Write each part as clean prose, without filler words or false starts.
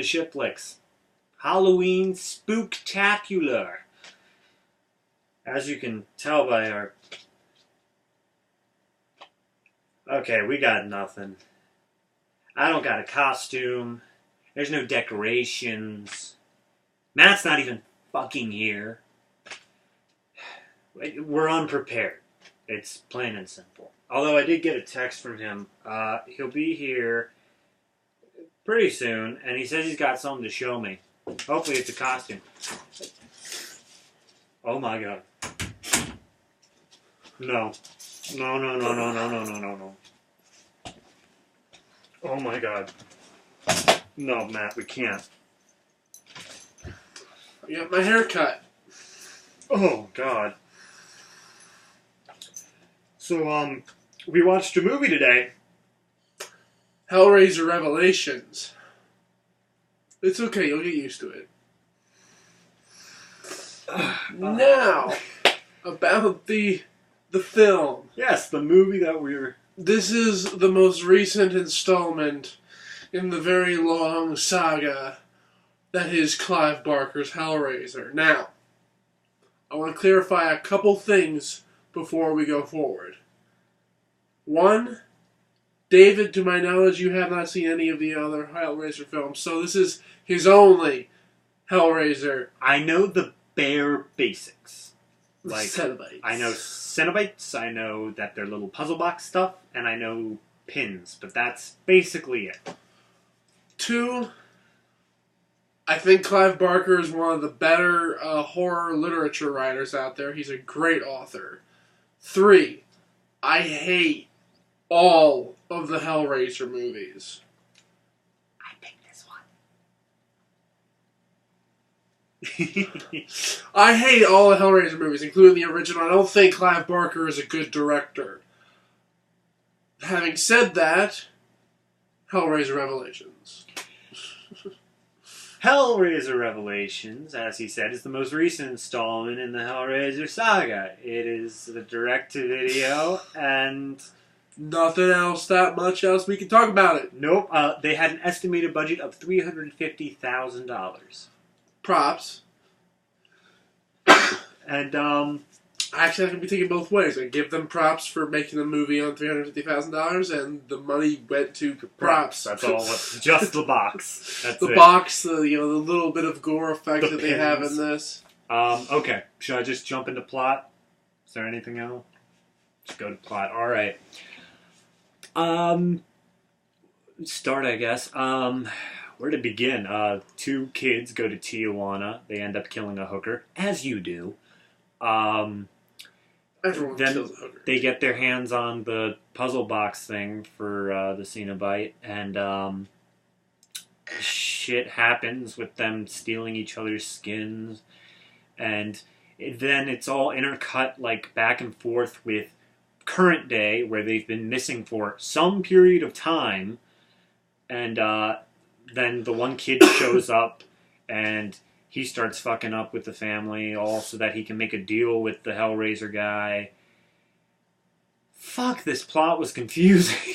ShitFlix. Halloween Spooktacular. As you can tell by our... Okay, we got nothing. I don't got a costume. There's no decorations. Matt's not even fucking here. We're unprepared. It's plain and simple. Although I did get a text from him. He'll be here pretty soon, and he says he's got something to show me. Hopefully it's a costume. Oh my god. No. No. Oh my god. No, Matt, we can't. I got my hair cut. Oh god. So, we watched a movie today. Hellraiser Revelations. It's okay, you'll get used to it. Now, about the film. Yes, the movie that we're... This is the most recent installment in the very long saga that is Clive Barker's Hellraiser. Now, I want to clarify a couple things before we go forward. One, David, to my knowledge, you have not seen any of the other Hellraiser films, so this is his only Hellraiser. I know the bare basics. Like, Cenobites. I know Cenobites, I know that they're little puzzle box stuff, and I know pins, but that's basically it. Two, I think Clive Barker is one of the better horror literature writers out there. He's a great author. Three, I hate all of the Hellraiser movies. I picked this one. I hate all the Hellraiser movies, including the original. I don't think Clive Barker is a good director. Having said that, Hellraiser Revelations. Hellraiser Revelations, as he said, is the most recent installment in the Hellraiser saga. It is a direct-to-video, and... nothing else that much else we can talk about it. Nope, they had an estimated budget of $350,000. Props. And, actually, I can be taken both ways. I give them props for making a movie on $350,000, and the money went to props. That's all. Just the box. That's the it. box, the little bit of gore effect that they have in this. Okay. Should I just jump into plot? Is there anything else? Just go to plot. All right. Start, I guess. Where to begin? Two kids go to Tijuana. They end up killing a hooker, as you do. Everyone then kills a hooker. They get their hands on the puzzle box thing for the Cenobite, and shit happens with them stealing each other's skins, and then it's all intercut like back and forth with current day, where they've been missing for some period of time, and then the one kid shows up, and he starts fucking up with the family, all so that he can make a deal with the Hellraiser guy. Fuck, this plot was confusing.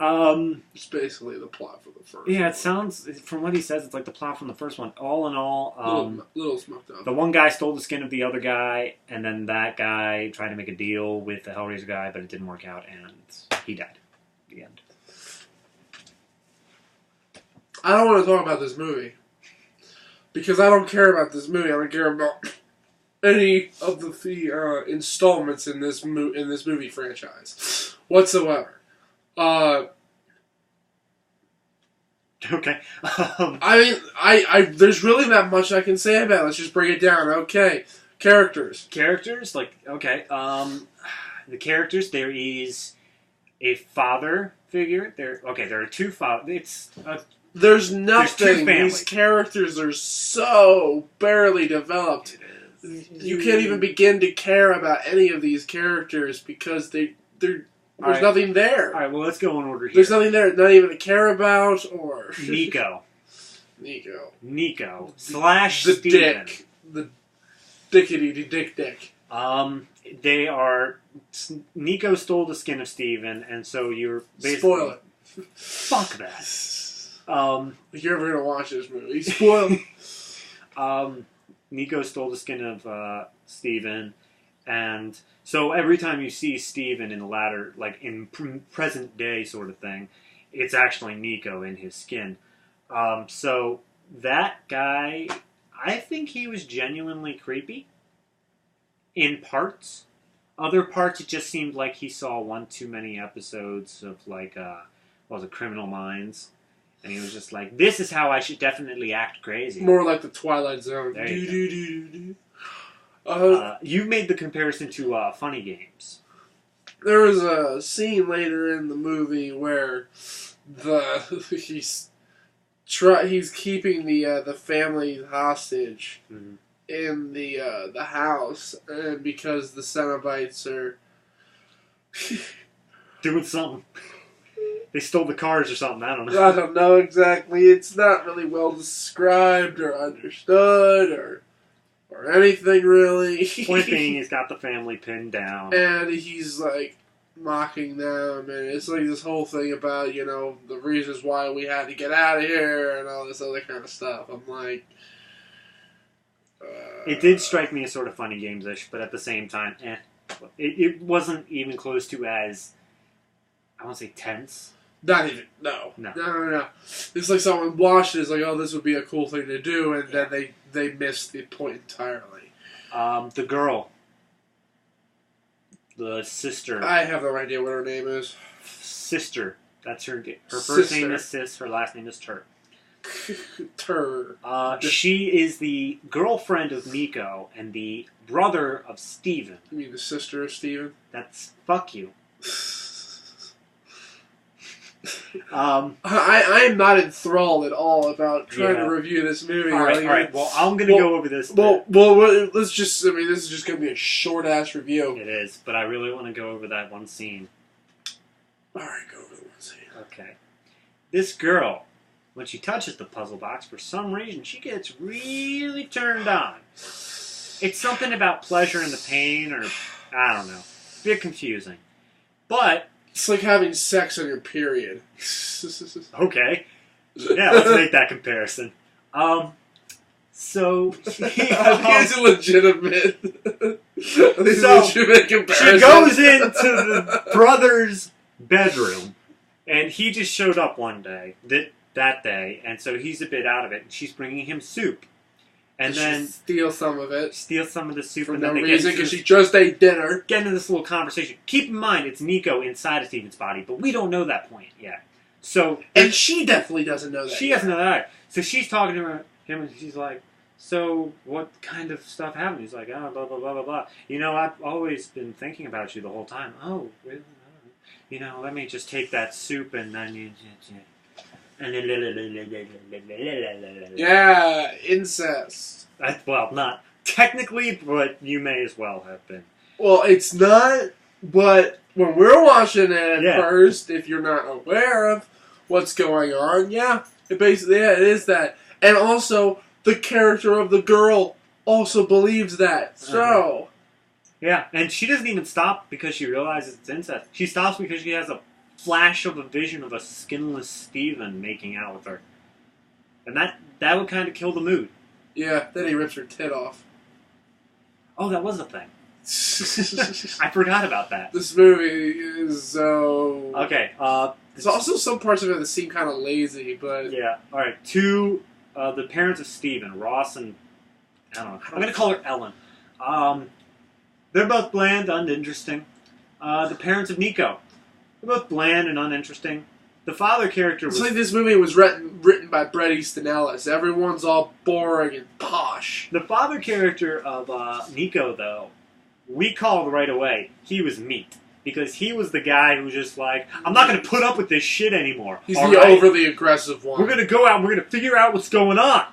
It's basically the plot for the first. Yeah, it sounds, from what he says, it's like the plot from the first one. All in all, little smoked up. the one guy stole the skin of the other guy, and then that guy tried to make a deal with the Hellraiser guy, but it didn't work out, and he died. The end. I don't want to talk about this movie. Because I don't care about this movie. I don't care about any of the installments in this movie franchise whatsoever. Okay. I mean, I there's really not much I can say about it. Let's just break it down. Okay, characters. Characters, like, okay. The characters, there is a father figure. There are two fathers. There's nothing. There's two families. These characters are so barely developed. You can't even begin to care about any of these characters because there's nothing there. All right, well, let's go in order here. There's nothing there, not even to care about or... Nico / the Steven. dick. The dick. They are... Nico stole the skin of Steven, and so you're basically... Spoil it. Fuck that. If you're ever gonna watch this movie, spoil. Nico stole the skin of Steven, and so every time you see Steven in the latter, like in present day sort of thing, it's actually Nico in his skin. So that guy, I think he was genuinely creepy in parts. Other parts, it just seemed like he saw one too many episodes of, like, what was it, Criminal Minds. And he was just like, this is how I should definitely act crazy. More like the Twilight Zone. There you go. You made the comparison to Funny Games. There was a scene later in the movie where he's keeping the family hostage in the house, and because the Cenobites are doing something. They stole the cars or something, I don't know. I don't know exactly. It's not really well described or understood or anything really. Point being, he's got the family pinned down. And he's like mocking them, and it's like this whole thing about, you know, the reasons why we had to get out of here and all this other kind of stuff. I'm like... it did strike me as sort of Funny Games-ish, but at the same time, It wasn't even close to as, I want to say, tense. Not even. No. It's like someone watched it, it's like, oh, this would be a cool thing to do, and then they missed the point entirely. The girl. The sister. I have no idea what her name is. Sister. That's her. Her first name is Sis. Her last name is Tur. She is the girlfriend of Nico and the brother of Steven. You mean the sister of Steven? That's fuck you. I am not enthralled at all about trying to review this movie. All right. Well, I'm going to go over this. Well, let's just. I mean, this is just going to be a short ass review. It is, but I really want to go over that one scene. All right, go over the one scene. Okay. This girl, when she touches the puzzle box, for some reason, she gets really turned on. It's something about pleasure and the pain, or I don't know. A bit confusing, but. It's like having sex on your period. Okay. Yeah, let's make that comparison. So... I think it's a legitimate comparison. She goes into the brother's bedroom, and he just showed up one day, that day, and so he's a bit out of it, and she's bringing him soup. And then steal some of it. Steal some of the soup. For and no then reason, because she just ate dinner. Get into this little conversation. Keep in mind, it's Nico inside of Steven's body, but we don't know that point yet. So, and she definitely doesn't know that. She doesn't know that. So she's talking to him, and she's like, so what kind of stuff happened? He's like, oh, blah, blah, blah, blah, blah. You know, I've always been thinking about you the whole time. Oh, really? You know, let me just take that soup and then yeah, incest. Well, not technically, but you may as well have been. Well, it's not, but when we're watching it at first, if you're not aware of what's going on, it basically, it is that. And also, the character of the girl also believes that, so... Yeah, and she doesn't even stop because she realizes it's incest. She stops because she has a flash of a vision of a skinless Steven making out with her. And that would kind of kill the mood. Yeah, then he rips her tit off. Oh, that was a thing. I forgot about that. This movie is so... Okay, there's also some parts of it that seem kind of lazy, but... Yeah, alright. To the parents of Steven, Ross and... I don't know. I'm going to call her Ellen. They're both bland, uninteresting. The parents of Nico. They're both bland and uninteresting. The father character was... It's like this movie was written by Bret Easton Ellis. Everyone's all boring and posh. The father character of Nico, though, we called right away. He was meat. Because he was the guy who was just like, I'm not going to put up with this shit anymore. He's the overly aggressive one. We're going to go out and we're going to figure out what's going on.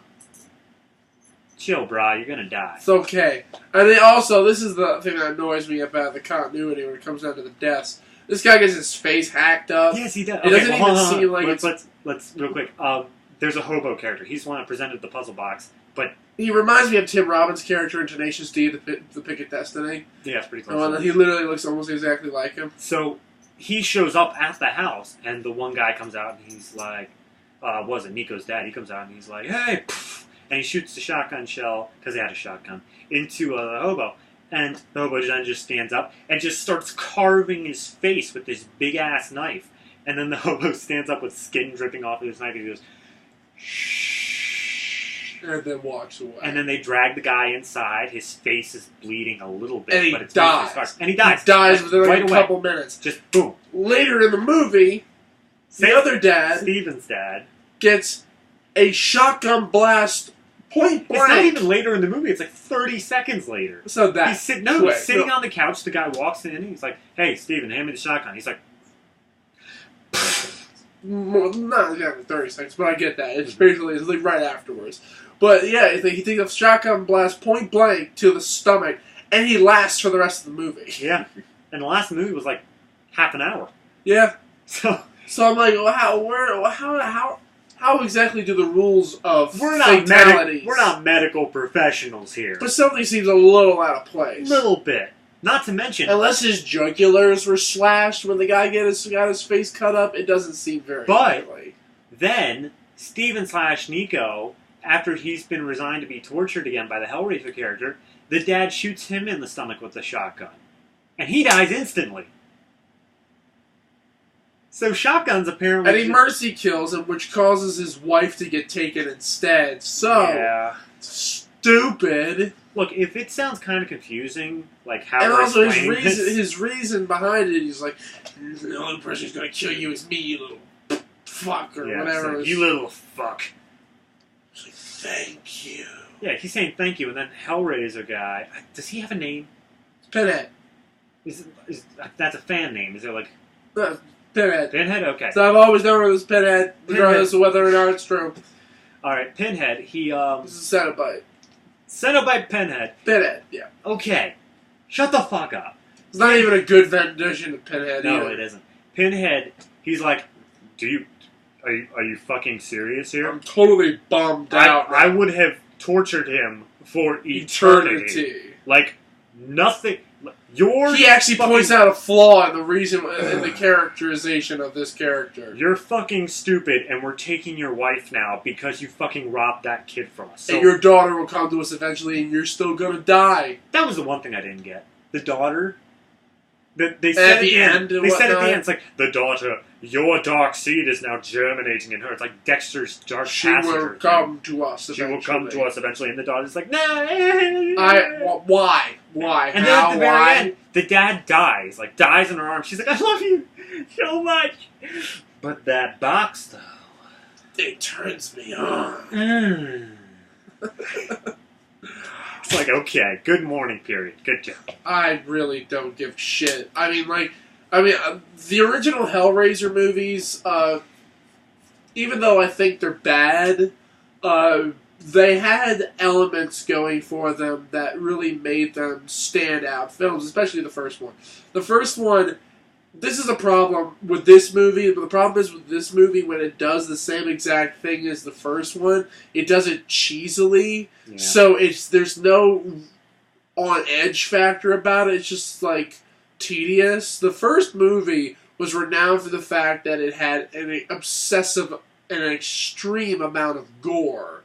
Chill, brah. You're going to die. It's okay. And then also, this is the thing that annoys me about the continuity when it comes down to the deaths. This guy gets his face hacked up. Yes, he does. It doesn't even seem like let's real quick. There's a hobo character. He's the one that presented the puzzle box, but he reminds me of Tim Robbins' character in Tenacious D, the Pick of Destiny. Yeah, it's pretty close. He literally looks almost exactly like him. So he shows up at the house, and the one guy comes out, and he's like, was it Nico's dad? He comes out and he's like, "Hey!" And he shoots the shotgun shell because he had a shotgun into a hobo, and the hobo then just stands up and just starts carving his face with this big ass knife. And then the hobo stands up with skin dripping off of his knife. And he goes, "Shh," and then walks away. and then they drag the guy inside. His face is bleeding a little bit, And he but it's dies. scarred. And he dies. He dies like, within right a away. couple minutes. Just boom. Later in the movie, the other dad, Steven's dad, gets a shotgun blast point blank. It's not even later in the movie. It's like 30 seconds later. It's not that he's sitting quick. on the couch. The guy walks in and he's like, "Hey, Steven, hand me the shotgun." He's like, Not exactly 30 seconds, but I get that. It's basically it's like right afterwards. But yeah, it's like he takes a shotgun blast point blank to the stomach, and he lasts for the rest of the movie. yeah. And the last movie was like half an hour. Yeah. So I'm like, well, how exactly do the rules of we're fatalities? not medical professionals here. But something seems a little out of place. Little bit. Not to mention, Unless his jugulars were slashed when the guy got his face cut up, it doesn't seem very likely. then Steven/Nico, after he's been resigned to be tortured again by the Hellraiser character, the dad shoots him in the stomach with a shotgun. And he dies instantly. So shotguns apparently... And he mercy kills him, which causes his wife to get taken instead. So, yeah. Stupid. Look, if it sounds kind of confusing, like how and we're also explaining his reason behind it, he's like, the only person who's going to kill you is me, you little fuck, or whatever. Like, you little fuck. He's like, thank you. Yeah, he's saying thank you, and then Hellraiser guy, does he have a name? Pinhead. That's a fan name. Is it like... Pinhead. Pinhead? Okay. So I've always known him as Pinhead, regardless of whether or not it's true. Alright, Pinhead, he, This is Cenobite. Cenobite Pinhead. Pinhead, yeah. Okay. Shut the fuck up. It's not even a good rendition of Pinhead No, either. it isn't. Pinhead, he's like, are you fucking serious here? I'm totally bummed out. I would have tortured him for eternity. Like, nothing. He actually points out a flaw in the reason in the characterization of this character. You're fucking stupid, and we're taking your wife now because you fucking robbed that kid from us. So, and your daughter will come to us eventually, and you're still gonna die. that was the one thing I didn't get. The daughter. They said at the end, they said at the end, it's like, the daughter, your dark seed is now germinating in her. It's like Dexter's dark passenger. She will come to us eventually. She will come to us eventually, and the daughter's like, no. Why? And then at the very end, the dad dies in her arms. She's like, I love you so much. But that box, though. It turns me on. It's like, okay, good morning, period. Good job. I really don't give shit. I mean, the original Hellraiser movies, even though I think they're bad, they had elements going for them that really made them stand out films, especially the first one. The first one, this is a problem with this movie, but the problem is with this movie, when it does the same exact thing as the first one, it does it cheesily, so there's no on-edge factor about it, it's just, like, tedious. The first movie was renowned for the fact that it had an obsessive and an extreme amount of gore.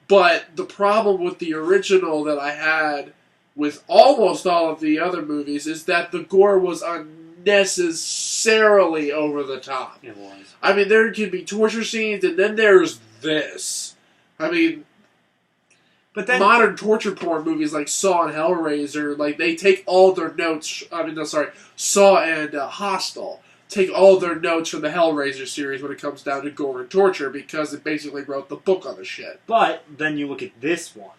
But the problem with the original that I had with almost all of the other movies is that the gore was unnecessarily over the top. It was. I mean, there could be torture scenes, and then there's this. I mean, but then modern torture porn movies like Saw and Hellraiser, like, they take all their notes. Saw and Hostel take all their notes from the Hellraiser series when it comes down to gore and torture, because it basically wrote the book on the shit. But then you look at this one.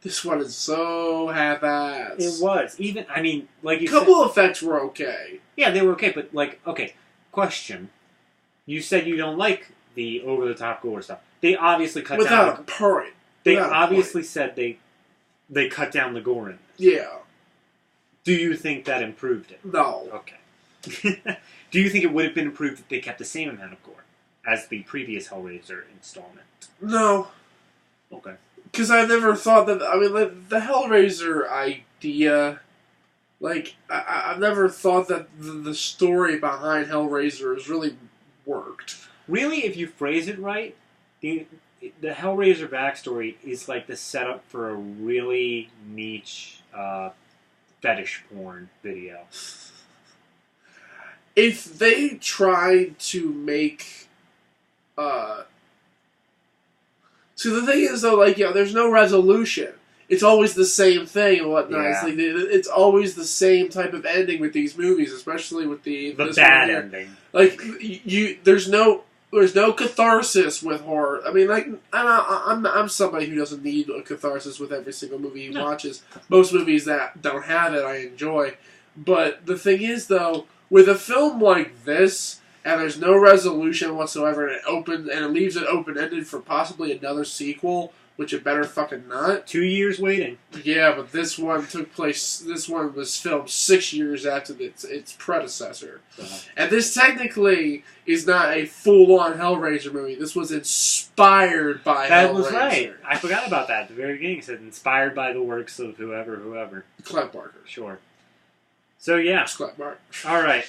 This one is so half-assed. It was. Even, I mean, like you said... A couple effects were okay. Yeah, they were okay, but, like, okay, question. You said you don't like the over-the-top gore stuff. They obviously cut down... Without a point. They obviously said they cut down the gore in this. Yeah. Do you think that improved it? No. Okay. Do you think it would have been improved if they kept the same amount of gore as the previous Hellraiser installment? No. Okay. Because I never thought that... I mean, like, the Hellraiser idea... Like, I've never thought that the story behind Hellraiser has really worked. Really, if you phrase it right, the Hellraiser backstory is like the setup for a really niche fetish porn video. If they tried to make, see, the thing is though, like, there's no resolution. It's always the same thing and whatnot. Yeah. It's, like, it's always the same type of ending with these movies, especially with the bad ending. Like, there's no catharsis with horror. I mean, like, I'm somebody who doesn't need a catharsis with every single movie he watches. Most movies that don't have it, I enjoy. But the thing is, though, with a film like this, and there's no resolution whatsoever, and it leaves it open-ended for possibly another sequel, which it better fucking not. 2 years waiting. Yeah, but this one took place. This one was filmed 6 years after its predecessor, and this technically is not a full-on Hellraiser movie. This was inspired by. That Hellraiser. was right. I forgot about that at the very beginning. It said inspired by the works of whoever. Clive Barker. Sure. So yeah. It's Clive Barker. All right.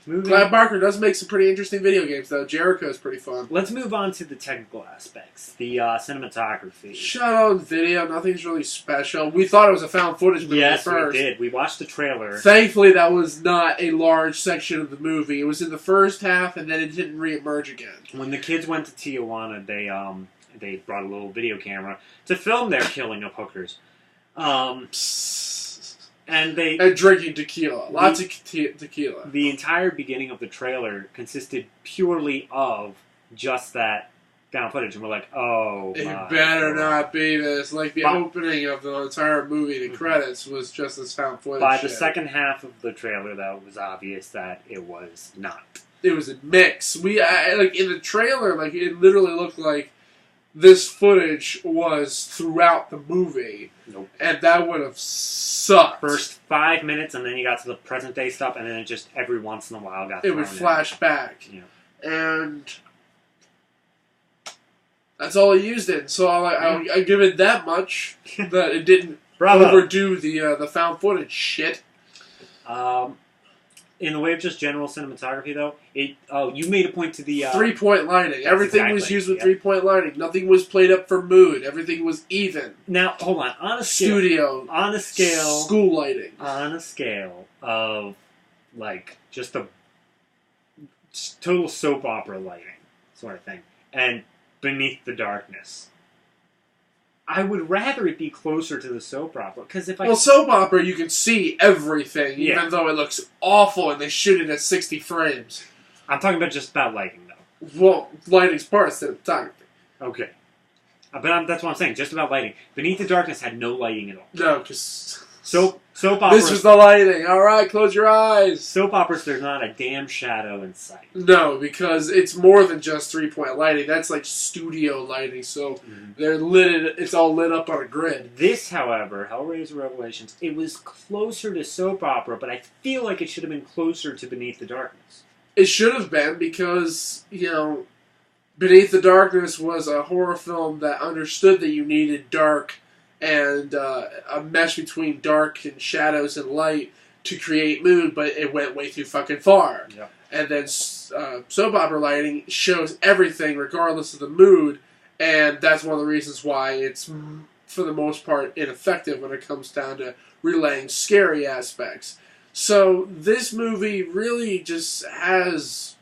Clive Barker does make some pretty interesting video games, though. Jericho's pretty fun. Let's move on to the technical aspects. The cinematography. Shot on video, nothing's really special. We thought it was a found footage movie at first. Yes, we did. We watched the trailer. Thankfully, that was not a large section of the movie. It was in the first half, and then it didn't reemerge again. When the kids went to Tijuana, they brought a little video camera to film their killing of hookers. And drinking tequila. Lots of tequila. The entire beginning of the trailer consisted purely of just that found footage. And we're like, oh, it better not be this. Like, the opening of the entire movie, the credits, was just this found footage By the second half of the trailer, though, it was obvious that it was not. It was a mix. Like, in the trailer, like, it literally looked like this footage was throughout the movie. Nope. And that would have sucked. First 5 minutes, and then you got to the present day stuff, and then it just every once in a while got it would flash back. Yeah. And that's all I used it. So I give it that much that it didn't overdo the found footage shit. In the way of just general cinematography, though, you made a point to the 3-point lighting. Everything was used with 3-point lighting. Nothing was played up for mood. Everything was even. Now, hold on. On a scale, school lighting. On a scale of like just a total soap opera lighting sort of thing, and Beneath the Darkness, I would rather it be closer to the soap opera, because soap opera, you can see everything, even though it looks awful and they shoot it at 60 frames. I'm talking about just about lighting, though. Well, lighting's part of cinematography. Okay. But that's what I'm saying, just about lighting. Beneath the Darkness had no lighting at all. No, because soap opera. This was the lighting. All right, close your eyes. Soap operas, there's not a damn shadow in sight. No, because it's more than just 3-point lighting. That's like studio lighting. So they're lit. It's all lit up on a grid. This, however, Hellraiser Revelations, it was closer to soap opera, but I feel like it should have been closer to Beneath the Darkness. It should have been, because Beneath the Darkness was a horror film that understood that you needed dark and a mesh between dark and shadows and light to create mood, but it went way too fucking far. Yeah. And then soap opera lighting shows everything regardless of the mood, and that's one of the reasons why it's, for the most part, ineffective when it comes down to relaying scary aspects. So this movie really just has...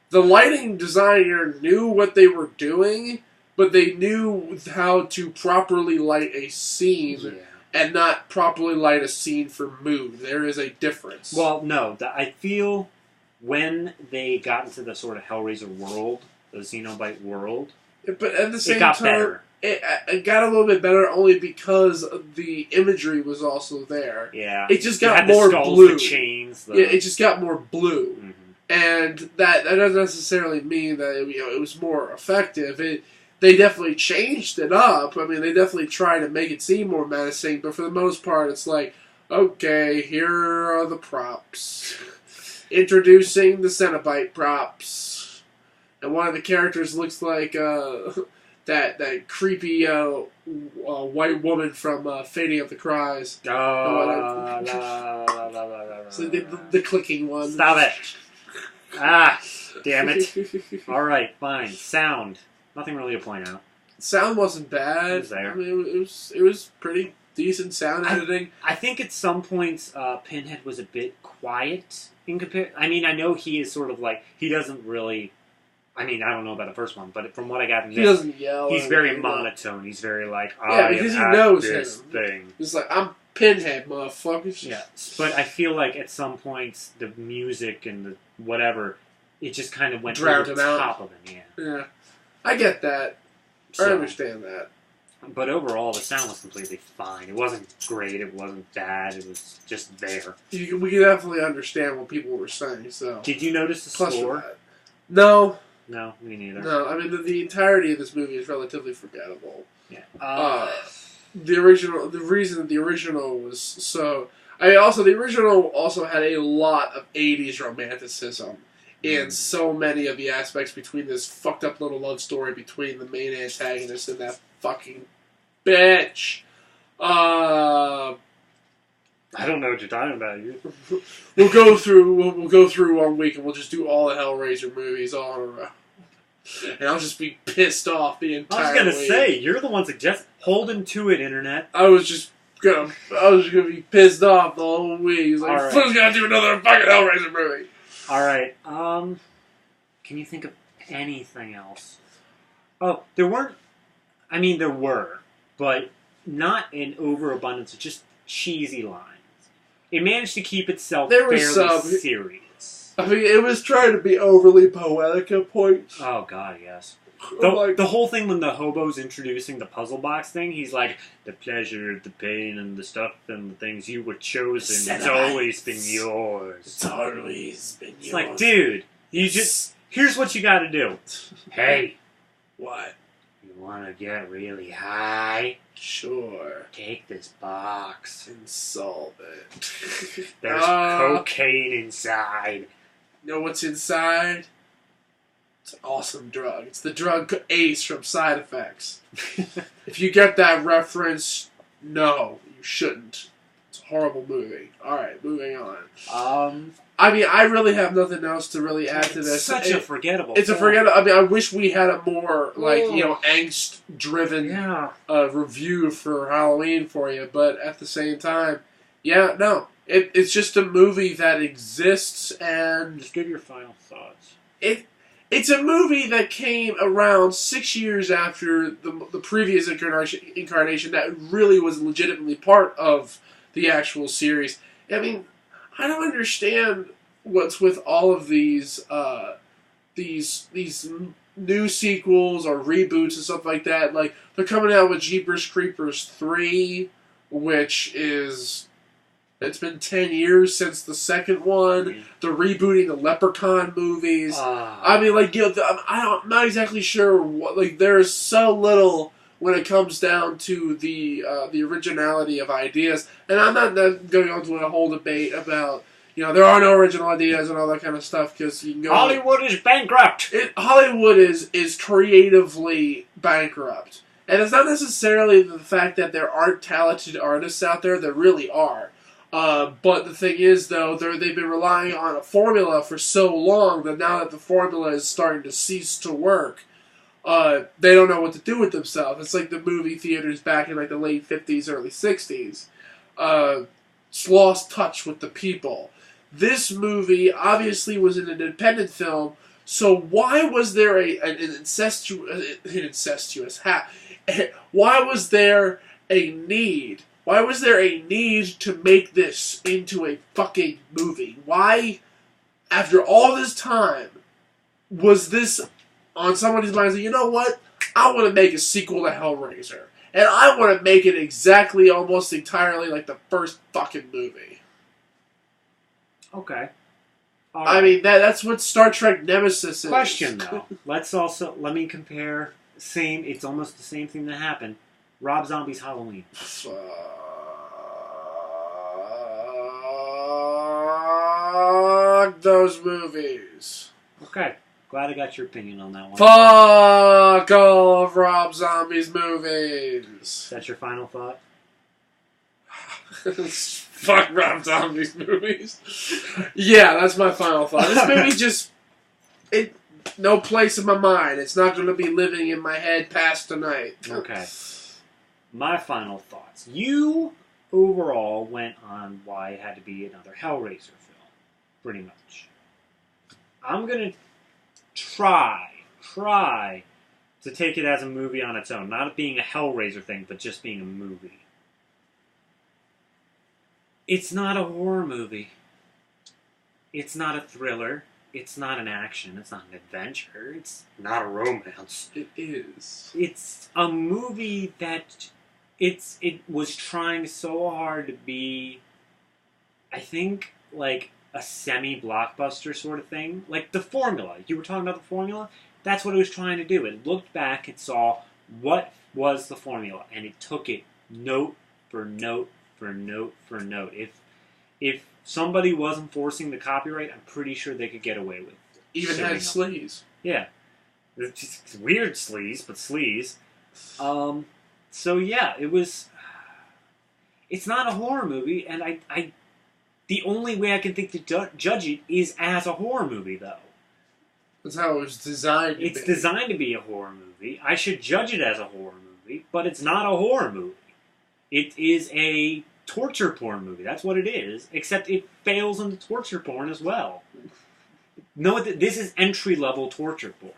The lighting designer knew what they were doing, but they knew how to properly light a scene and not properly light a scene for mood. There is a difference. Well, no. I feel when they got into the sort of Hellraiser world, the Xenobite world, but at the same it got time, better. It got a little bit better only because the imagery was also there. Yeah. It just got more blue. The chains. Yeah, it just got more blue. Mm-hmm. And that doesn't necessarily mean that it was more effective. They definitely changed it up. I mean, they definitely tried to make it seem more menacing, but for the most part, it's like, okay, here are the props. Introducing the Cenobite props. And one of the characters looks like that creepy white woman from Fading of the Cries. Oh, the clicking one. Stop it. Ah. damn it. Alright, fine. Sound. Nothing really to point out. Sound wasn't bad. It was there. I mean, it was pretty decent sound editing. I think at some points, Pinhead was a bit quiet in compare. I mean, I know he is sort of like, he doesn't really, I mean, I don't know about the first one, but from what I got from this, he doesn't yell. He's very monotone. He's very like, yeah, because he knows this him. thing. He's like, I'm Pinhead, motherfuckers. Yeah, but I feel like at some points, the music and the whatever, it just kind of went drowned over the top of him, Yeah. I get that. I understand that. But overall, the sound was completely fine. It wasn't great. It wasn't bad. It was just there. We can definitely understand what people were saying. So, did you notice the score? No. No, me neither. No, I mean the entirety of this movie is relatively forgettable. Yeah. The reason that the original was so. I mean, also the original also had a lot of '80s romanticism in so many of the aspects between this fucked up little love story between the main antagonist and that fucking bitch. I don't know what you're talking about. We'll go through 1 week and we'll just do all the Hellraiser movies all in a row. And I'll just be pissed off the entire I was gonna week. say, you're the one suggesting. Hold him to it, Internet. I was just gonna be pissed off the whole week. He's like, right. Flynn's gonna do another fucking Hellraiser movie. Alright, can you think of anything else? Oh, there weren't. I mean, there were, but not in overabundance of just cheesy lines. It managed to keep itself fairly serious. I mean, it was trying to be overly poetic at points. Oh, God, yes. The whole thing when the hobo's introducing the puzzle box thing, he's like, the pleasure, the pain, and the stuff and the things you were chosen, it's always been yours. It's always been yours. It's like, dude, here's what you gotta do. Hey. What? You wanna get really high? Sure. Take this box. And solve it. There's cocaine inside. You know what's inside? It's an awesome drug. It's the drug Ace from Side Effects. If you get that reference, no, you shouldn't. It's a horrible movie. Alright, moving on. I mean, I really have nothing else to really add to this. It's such a forgettable It's a forgettable. I mean, I wish we had a more, angst-driven review for Halloween for you, but at the same time, yeah, no. It's just a movie that exists, and just give your final thoughts. It's a movie that came around 6 years after the previous incarnation that really was legitimately part of the actual series. I mean, I don't understand what's with all of these new sequels or reboots and stuff like that. Like, they're coming out with Jeepers Creepers 3, which is... It's been 10 years since the second one. They're rebooting the Leprechaun movies. I mean, I'm not exactly sure what. Like, there's so little when it comes down to the originality of ideas. And I'm not going to go into a whole debate about, there are no original ideas and all that kind of stuff, because you can go. Hollywood is bankrupt. Hollywood is creatively bankrupt, and it's not necessarily the fact that there aren't talented artists out there. There really are. But the thing is, though, they've been relying on a formula for so long that now that the formula is starting to cease to work, they don't know what to do with themselves. It's like the movie theaters back in the late 50s, early 60s. It's lost touch with the people. This movie obviously was an independent film, so why was there an incestuous hat? Why was there a need? Why was there a need to make this into a fucking movie? Why, after all this time, was this on somebody's mind? You know what? I want to make a sequel to Hellraiser. And I want to make it exactly, almost entirely like the first fucking movie. Okay. I mean, that's what Star Trek Nemesis is. Question, though. Let me compare. It's almost the same thing that happened. Rob Zombie's Halloween. Fuck those movies. Okay. Glad I got your opinion on that one. Fuck all of Rob Zombie's movies. Is that your final thought? Fuck Rob Zombie's movies. Yeah, that's my final thought. This movie No place in my mind. It's not going to be living in my head past tonight. Okay. My final thoughts. You overall went on why it had to be another Hellraiser film, pretty much. I'm going to try to take it as a movie on its own. Not being a Hellraiser thing, but just being a movie. It's not a horror movie. It's not a thriller. It's not an action. It's not an adventure. It's not a romance. It is. It's a movie that it was trying so hard to be, I think, like a semi-blockbuster sort of thing. Like The Formula. You were talking about The Formula? That's what it was trying to do. It looked back and saw what was The Formula, and it took it note for note for note for note. If somebody wasn't forcing the copyright, I'm pretty sure they could get away with it. Even had sleaze. Yeah. It's weird sleaze, but sleaze. So yeah, it's not a horror movie, and I the only way I can think to judge it is as a horror movie, though. That's how it was designed to be. It's designed to be a horror movie. I should judge it as a horror movie, but it's not a horror movie. It is a torture porn movie. That's what it is, except it fails in the torture porn as well. No, this is entry-level torture porn.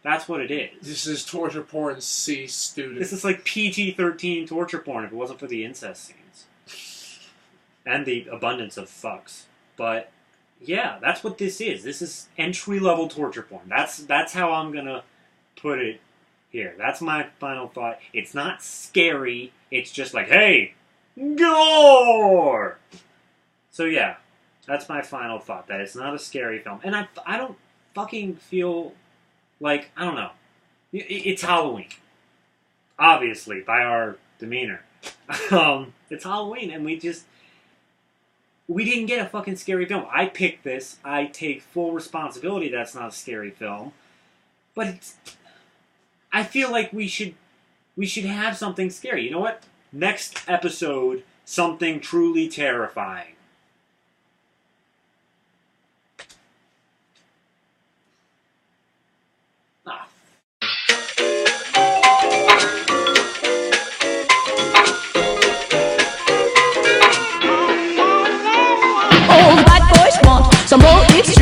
That's what it is. This is torture porn C student. This is like PG-13 torture porn if it wasn't for the incest scenes. And the abundance of fucks. But, yeah, that's what this is. This is entry-level torture porn. That's how I'm gonna put it here. That's my final thought. It's not scary. It's just like, hey, gore! So, yeah, that's my final thought. That it's not a scary film. And I don't fucking feel like, I don't know. It's Halloween. Obviously, by our demeanor. It's Halloween, and we didn't get a fucking scary film. I picked this. I take full responsibility that's not a scary film. But I feel like we should have something scary. You know what? Next episode, something truly terrifying. Ah. All the bad boys want some more. It's